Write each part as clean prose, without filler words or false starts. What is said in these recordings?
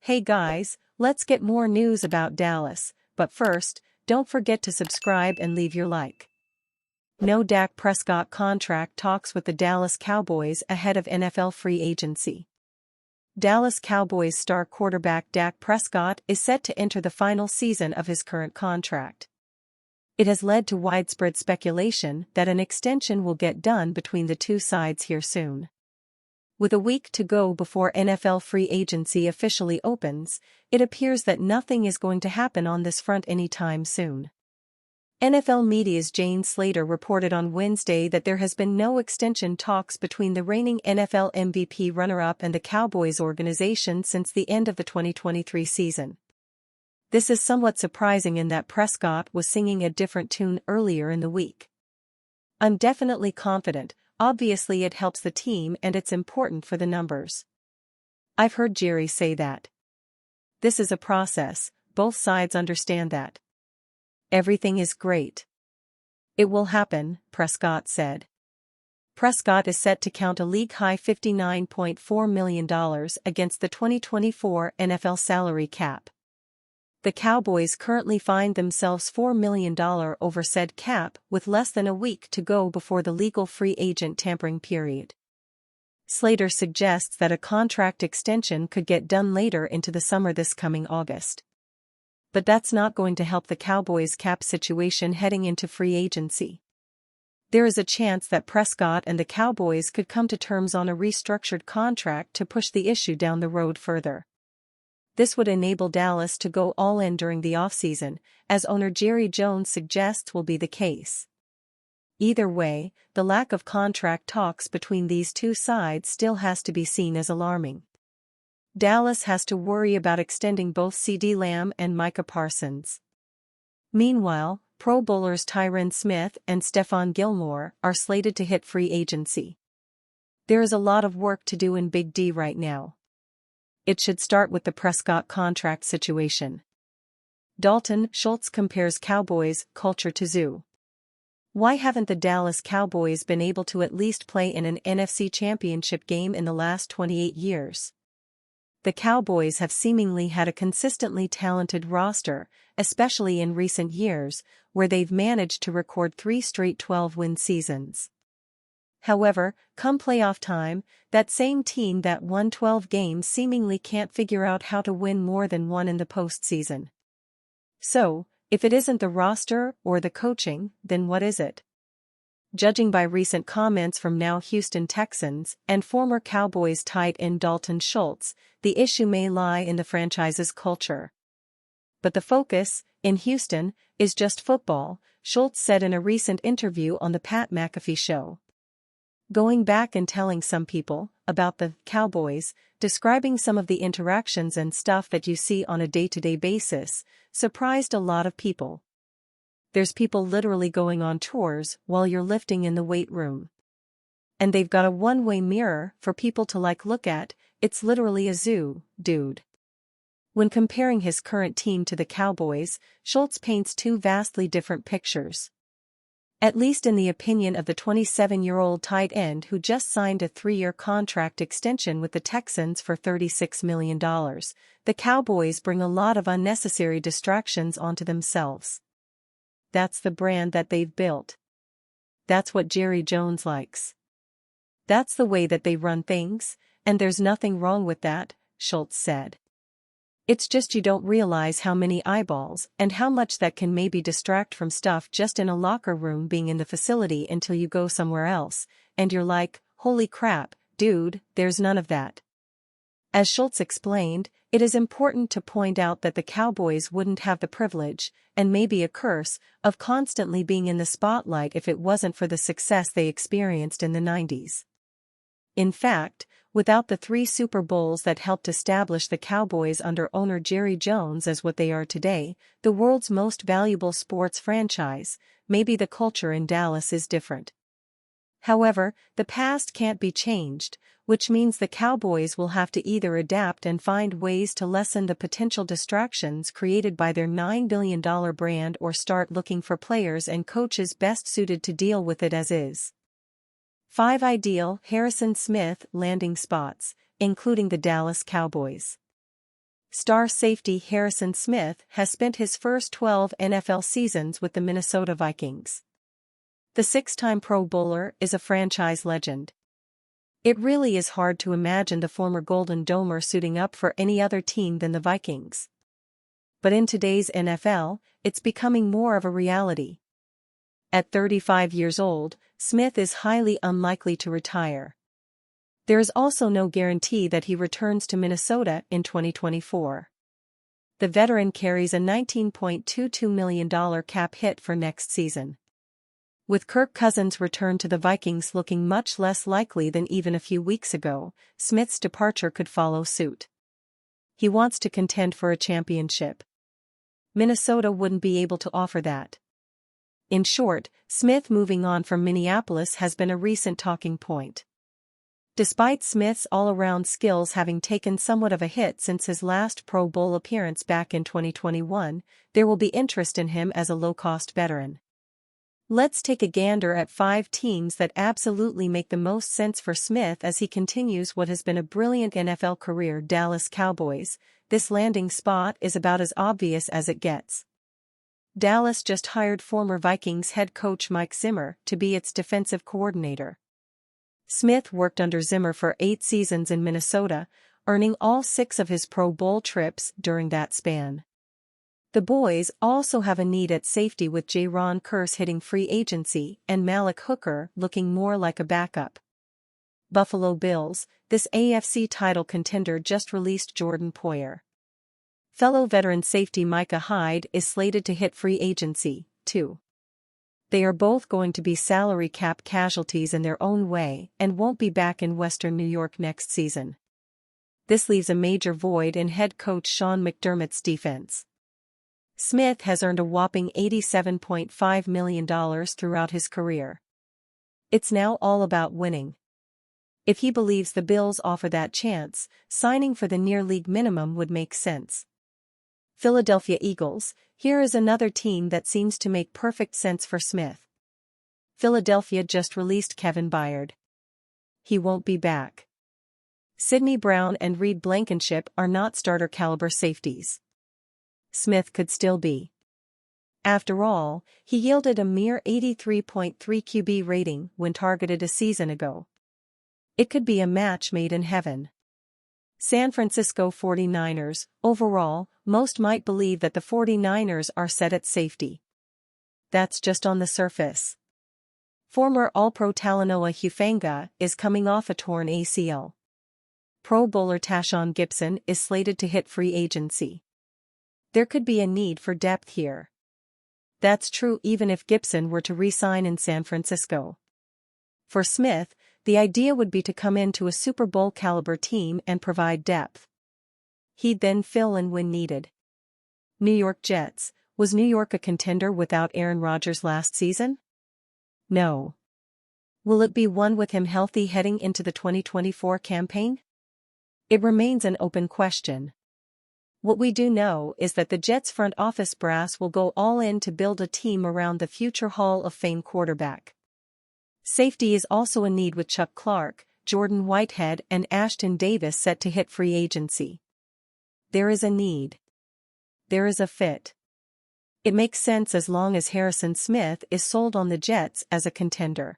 Hey guys, let's get more news about Dallas, but first, don't forget to subscribe and leave your like. No Dak Prescott contract talks with the Dallas Cowboys ahead of NFL free agency. Dallas Cowboys star quarterback Dak Prescott is set to enter the final season of his current contract. It has led to widespread speculation that an extension will get done between the two sides here soon. With a week to go before NFL free agency officially opens, it appears that nothing is going to happen on this front anytime soon. NFL Media's Jane Slater reported on Wednesday that there has been no extension talks between the reigning NFL MVP runner-up and the Cowboys organization since the end of the 2023 season. This is somewhat surprising in that Prescott was singing a different tune earlier in the week. "I'm definitely confident. Obviously it helps the team and it's important for the numbers. I've heard Jerry say that. This is a process, both sides understand that. Everything is great. It will happen," Prescott said. Prescott is set to count a league-high $59.4 million against the 2024 NFL salary cap. The Cowboys currently find themselves $4 million over said cap with less than a week to go before the legal free agent tampering period. Slater suggests that a contract extension could get done later into the summer this coming August. But that's not going to help the Cowboys' cap situation heading into free agency. There is a chance that Prescott and the Cowboys could come to terms on a restructured contract to push the issue down the road further. This would enable Dallas to go all in during the offseason, as owner Jerry Jones suggests will be the case. Either way, the lack of contract talks between these two sides still has to be seen as alarming. Dallas has to worry about extending both CeeDee Lamb and Micah Parsons. Meanwhile, Pro Bowlers Tyron Smith and Stephon Gilmore are slated to hit free agency. There is a lot of work to do in Big D right now. It should start with the Prescott contract situation. Dalton Schultz compares Cowboys' culture to zoo. Why haven't the Dallas Cowboys been able to at least play in an NFC championship game in the last 28 years? The Cowboys have seemingly had a consistently talented roster, especially in recent years, where they've managed to record 3 straight 12-win seasons. However, come playoff time, that same team that won 12 games seemingly can't figure out how to win more than one in the postseason. So, if it isn't the roster or the coaching, then what is it? Judging by recent comments from now Houston Texans and former Cowboys tight end Dalton Schultz, the issue may lie in the franchise's culture. But the focus, in Houston, is just football, Schultz said in a recent interview on the Pat McAfee Show. Going back and telling some people about the Cowboys, describing some of the interactions and stuff that you see on a day-to-day basis, surprised a lot of people. There's people literally going on tours while you're lifting in the weight room. And they've got a one-way mirror for people to look at. It's literally a zoo, dude. When comparing his current team to the Cowboys, Schultz paints two vastly different pictures. At least in the opinion of the 27-year-old tight end who just signed a 3-year contract extension with the Texans for $36 million, the Cowboys bring a lot of unnecessary distractions onto themselves. That's the brand that they've built. That's what Jerry Jones likes. That's the way that they run things, and there's nothing wrong with that, Schultz said. It's just you don't realize how many eyeballs and how much that can maybe distract from stuff just in a locker room being in the facility until you go somewhere else, and you're like, holy crap, dude, there's none of that. As Schultz explained, it is important to point out that the Cowboys wouldn't have the privilege, and maybe a curse, of constantly being in the spotlight if it wasn't for the success they experienced in the 90s. In fact, without the 3 Super Bowls that helped establish the Cowboys under owner Jerry Jones as what they are today, the world's most valuable sports franchise, maybe the culture in Dallas is different. However, the past can't be changed, which means the Cowboys will have to either adapt and find ways to lessen the potential distractions created by their $9 billion brand or start looking for players and coaches best suited to deal with it as is. 5 ideal Harrison Smith landing spots, including the Dallas Cowboys. Star safety Harrison Smith has spent his first 12 NFL seasons with the Minnesota Vikings. The six-time Pro Bowler is a franchise legend. It really is hard to imagine the former Golden Domer suiting up for any other team than the Vikings. But in today's NFL, it's becoming more of a reality. At 35 years old, Smith is highly unlikely to retire. There is also no guarantee that he returns to Minnesota in 2024. The veteran carries a $19.22 million cap hit for next season. With Kirk Cousins' return to the Vikings looking much less likely than even a few weeks ago, Smith's departure could follow suit. He wants to contend for a championship. Minnesota wouldn't be able to offer that. In short, Smith moving on from Minneapolis has been a recent talking point. Despite Smith's all-around skills having taken somewhat of a hit since his last Pro Bowl appearance back in 2021, there will be interest in him as a low-cost veteran. Let's take a gander at 5 teams that absolutely make the most sense for Smith as he continues what has been a brilliant NFL career. Dallas Cowboys. This landing spot is about as obvious as it gets. Dallas just hired former Vikings head coach Mike Zimmer to be its defensive coordinator. Smith worked under Zimmer for 8 seasons in Minnesota, earning all 6 of his Pro Bowl trips during that span. The boys also have a need at safety with Jaron Kearse hitting free agency and Malik Hooker looking more like a backup. Buffalo Bills. This AFC title contender just released Jordan Poyer. Fellow veteran safety Micah Hyde is slated to hit free agency, too. They are both going to be salary cap casualties in their own way and won't be back in Western New York next season. This leaves a major void in head coach Sean McDermott's defense. Smith has earned a whopping $87.5 million throughout his career. It's now all about winning. If he believes the Bills offer that chance, signing for the near-league minimum would make sense. Philadelphia Eagles. Here is another team that seems to make perfect sense for Smith. Philadelphia just released Kevin Byard. He won't be back. Sidney Brown and Reed Blankenship are not starter-caliber safeties. Smith could still be. After all, he yielded a mere 83.3 QB rating when targeted a season ago. It could be a match made in heaven. San Francisco 49ers. Overall, most might believe that the 49ers are set at safety. That's just on the surface. Former All-Pro Talanoa Hufanga is coming off a torn ACL. Pro Bowler Tashawn Gibson is slated to hit free agency. There could be a need for depth here. That's true even if Gibson were to re-sign in San Francisco. For Smith, the idea would be to come into a Super Bowl-caliber team and provide depth. He'd then fill in when needed. New York Jets. Was New York a contender without Aaron Rodgers last season? No. Will it be one with him healthy heading into the 2024 campaign? It remains an open question. What we do know is that the Jets' front office brass will go all in to build a team around the future Hall of Fame quarterback. Safety is also a need with Chuck Clark, Jordan Whitehead and Ashton Davis set to hit free agency. There is a need. There is a fit. It makes sense as long as Harrison Smith is sold on the Jets as a contender.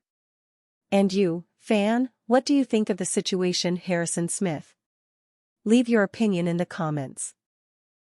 And you, fan, what do you think of the situation Harrison Smith? Leave your opinion in the comments.